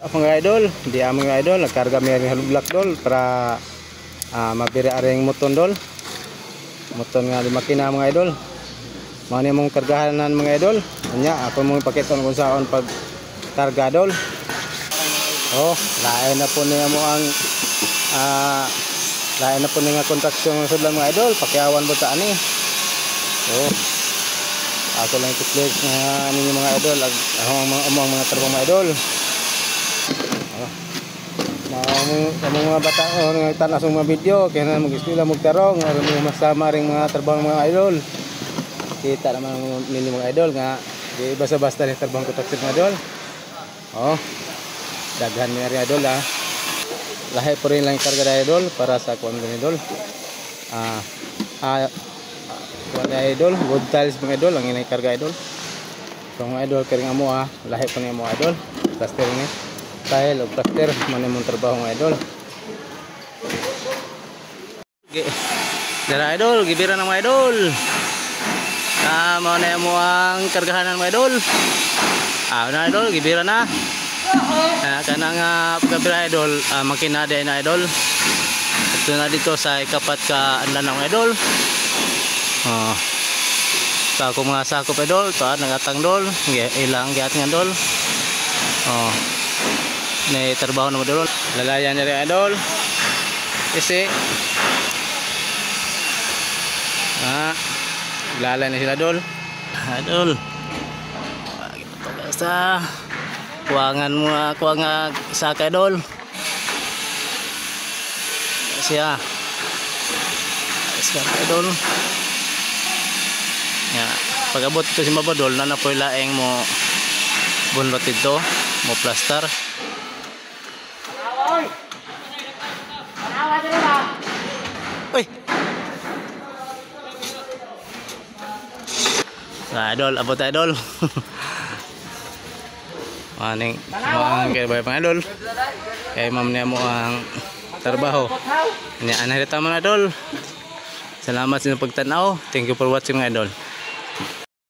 Mga idol, di mga idol, nagkarga may halublak dol para mabiri aring muton dol. Muton nga di makina mga idol. Mao ni mong kargahanan mga idol. Anya ako mong pakiton kung saan pag karga dol. Oh, lain na po niya mo ang lain na po nga kontraksyon sa mga idol, pakiawan mo ta ani. Oh. Ako lang i-click nga ninyo mga idol, ang mga trabaho mga idol. Mga bata nagtanas ng mga video kaya na mag-eskwela magtarong aron mo masama ring mga trabaho ng mga idol. Kita naman ninyo mga idol nga di basta-basta ni trabaho ko taksik mga idol. Oh. Daghan ni idol ha. Lahi po rin lang karga na idol para sa kuwan ng idol. Kuwan na idol, wood tiles mga idol ang inay karga idol. So mga idol kering amo ha, lahi po ni amo idol. Plaster ni tile o plaster man imong trabaho mga idol. Dara idol, gibira ng mga idol. Mao na mo ang kargahanan mga idol. Na idol, gibira na. Kanang pagkabira idol, makina din na idol. Ito na dito sa ikapat ka andan ng idol. Sa akong mga sakop idol, ito nagatang dol, ilang giat nga dol. May trabaho naman dol. Lalayan na rin idol. Kasi lalay na sila dol. Idol. Sa kuangan mo kuanga sa idol. Siya. Sa idol. Ya, pag-abot ito si Mabadol na napoy laeng mo bunlot ito, mo plaster. Uy. Idol, abot idol. Maning kay bay pang idol. Kay ma'am niya mo ang trabaho. Nya anay ta man idol. Salamat sa pagtanaw. Thank you for watching idol.